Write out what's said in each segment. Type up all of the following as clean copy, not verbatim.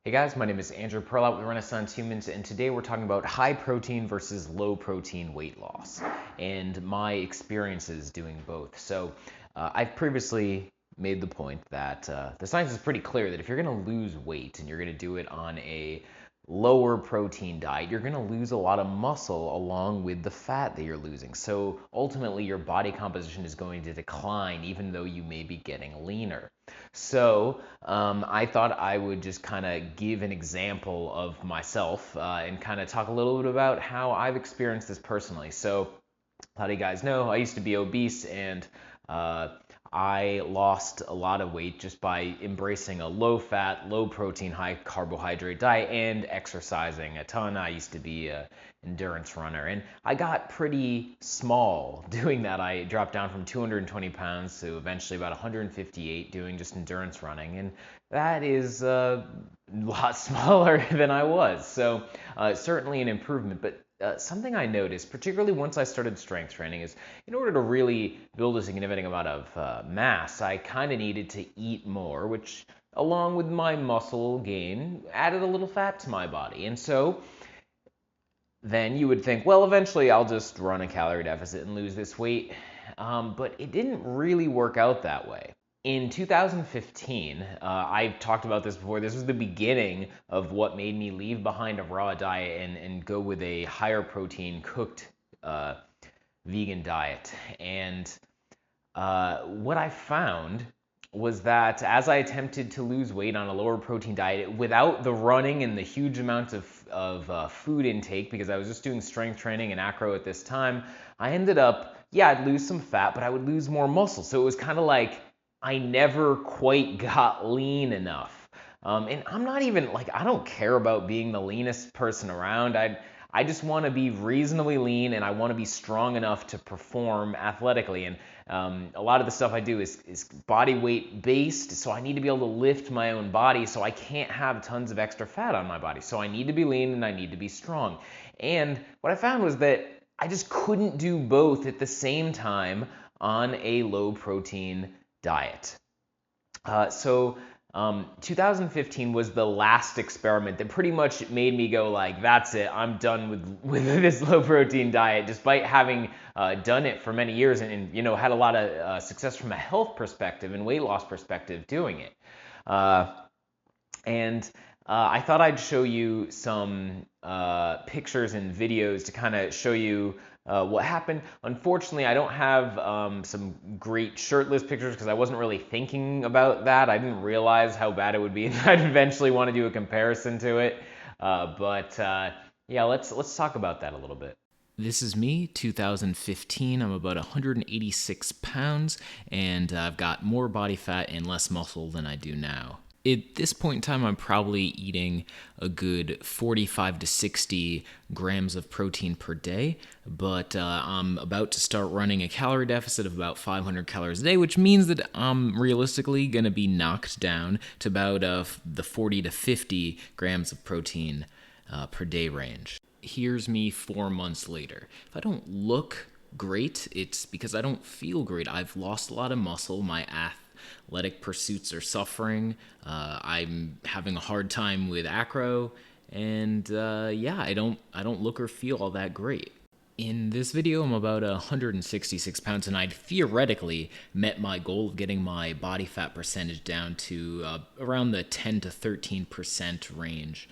Hey guys, my name is Andrew Perlout with Renaissance Humans, and today we're talking about high protein versus low protein weight loss and my experiences doing both. I've previously made the point that the science is pretty clear that if you're going to lose weight and you're going to do it on a lower protein diet, you're going to lose a lot of muscle along with the fat that you're losing. So ultimately, your body composition is going to decline even though you may be getting leaner. I thought I would just kind of give an example of myself and kind of talk a little bit about how I've experienced this personally. So a lot of you guys know I used to be obese, and I lost a lot of weight just by embracing a low fat, low protein, high carbohydrate diet and exercising a ton. I used to be an endurance runner, and I got pretty small doing that. I dropped down from 220 pounds to eventually about 158 doing just endurance running, and that is a lot smaller than I was. Certainly an improvement, but something I noticed, particularly once I started strength training, is in order to really build a significant amount of mass, I kind of needed to eat more, which, along with my muscle gain, added a little fat to my body. And so then you would think, well, eventually I'll just run a calorie deficit and lose this weight. But it didn't really work out that way. In 2015, I've talked about this before. This was the beginning of what made me leave behind a raw diet and go with a higher protein cooked vegan diet. And what I found was that as I attempted to lose weight on a lower protein diet without the running and the huge amounts of food intake, because I was just doing strength training and acro at this time, I ended up, I'd lose some fat, but I would lose more muscle. So it was kind of like I never quite got lean enough. And I'm not even like, I don't care about being the leanest person around. I just want to be reasonably lean, and I want to be strong enough to perform athletically. And a lot of the stuff I do is body weight based, so I need to be able to lift my own body, so I can't have tons of extra fat on my body. So I need to be lean and I need to be strong. And what I found was that I just couldn't do both at the same time on a low protein diet. 2015 was the last experiment that pretty much made me go like, that's it, I'm done with this low protein diet, despite having done it for many years and had a lot of success from a health perspective and weight loss perspective doing it. I thought I'd show you some pictures and videos to kind of show you what happened. Unfortunately, I don't have some great shirtless pictures because I wasn't really thinking about that. I didn't realize how bad it would be, and I'd eventually want to do a comparison to it. Let's talk about that a little bit. This is me, 2015. I'm about 186 pounds, and I've got more body fat and less muscle than I do now. At this point in time, I'm probably eating a good 45 to 60 grams of protein per day, but I'm about to start running a calorie deficit of about 500 calories a day, which means that I'm realistically going to be knocked down to about the 40 to 50 grams of protein per day range. Here's me 4 months later. If I don't look great, it's because I don't feel great. I've lost a lot of muscle. My athletic pursuits are suffering. I'm having a hard time with acro, and I don't look or feel all that great. In this video, I'm about 166 pounds, and I'd theoretically met my goal of getting my body fat percentage down to around the 10 to 13% range.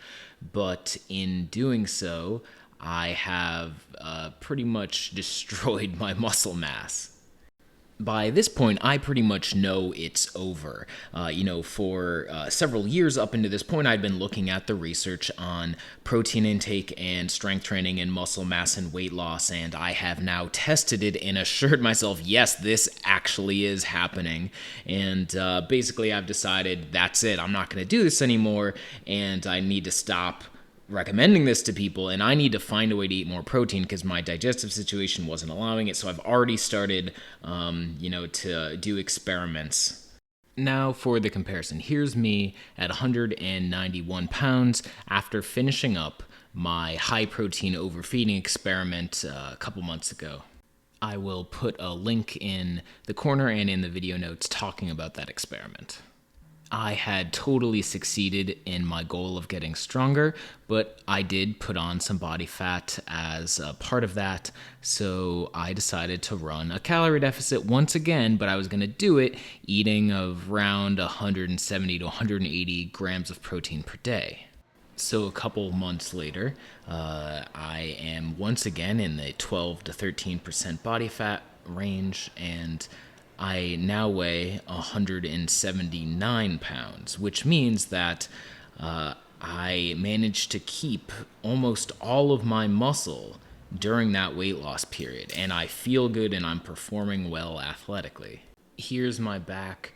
But in doing so, I have pretty much destroyed my muscle mass. By this point, I pretty much know it's over. For several years up into this point, I'd been looking at the research on protein intake and strength training and muscle mass and weight loss, and I have now tested it and assured myself, yes, this actually is happening. And basically, I've decided that's it. I'm not going to do this anymore, and I need to stop recommending this to people, and I need to find a way to eat more protein because my digestive situation wasn't allowing it. So I've already started, to do experiments. Now for the comparison. Here's me at 191 pounds after finishing up my high protein overfeeding experiment a couple months ago. I will put a link in the corner and in the video notes talking about that experiment. I had totally succeeded in my goal of getting stronger, but I did put on some body fat as a part of that. So I decided to run a calorie deficit once again, but I was going to do it eating around 170 to 180 grams of protein per day. So a couple months later, I am once again in the 12 to 13% body fat range, and I now weigh 179 pounds, which means that I managed to keep almost all of my muscle during that weight loss period, and I feel good and I'm performing well athletically. Here's my back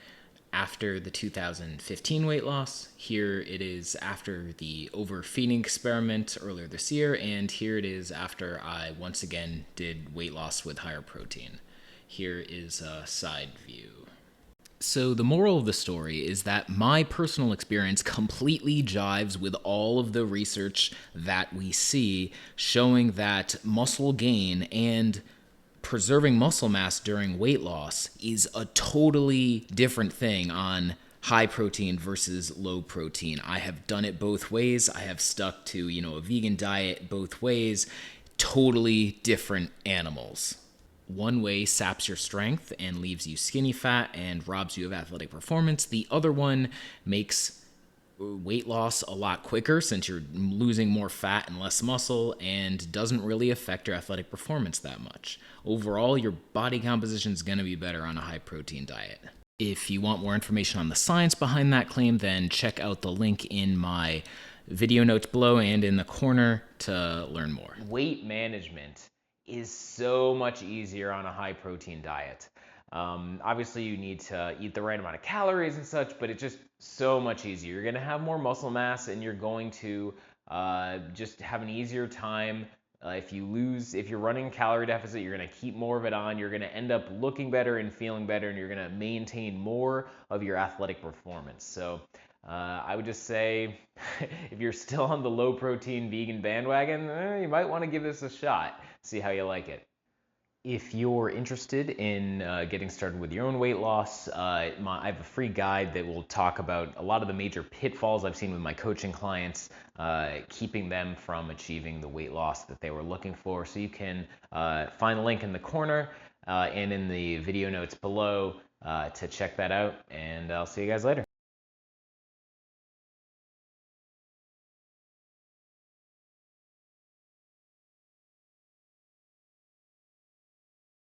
after the 2015 weight loss. Here it is after the overfeeding experiment earlier this year, and here it is after I once again did weight loss with higher protein. Here is a side view. So the moral of the story is that my personal experience completely jives with all of the research that we see showing that muscle gain and preserving muscle mass during weight loss is a totally different thing on high protein versus low protein. I have done it both ways. I have stuck to, a vegan diet both ways. Totally different animals. One way saps your strength and leaves you skinny fat and robs you of athletic performance. The other one makes weight loss a lot quicker since you're losing more fat and less muscle, and doesn't really affect your athletic performance that much. Overall, your body composition is going to be better on a high protein diet. If you want more information on the science behind that claim, then check out the link in my video notes below and in the corner to learn more. Weight management is so much easier on a high protein diet. Obviously you need to eat the right amount of calories and such, but it's just so much easier. You're going to have more muscle mass, and you're going to just have an easier time. If you're running a calorie deficit, you're going to keep more of it on. You're going to end up looking better and feeling better, and you're going to maintain more of your athletic performance. So I would just say, if you're still on the low protein vegan bandwagon, you might want to give this a shot. See how you like it. If you're interested in getting started with your own weight loss, I have a free guide that will talk about a lot of the major pitfalls I've seen with my coaching clients, keeping them from achieving the weight loss that they were looking for. So you can find the link in the corner and in the video notes below to check that out, and I'll see you guys later.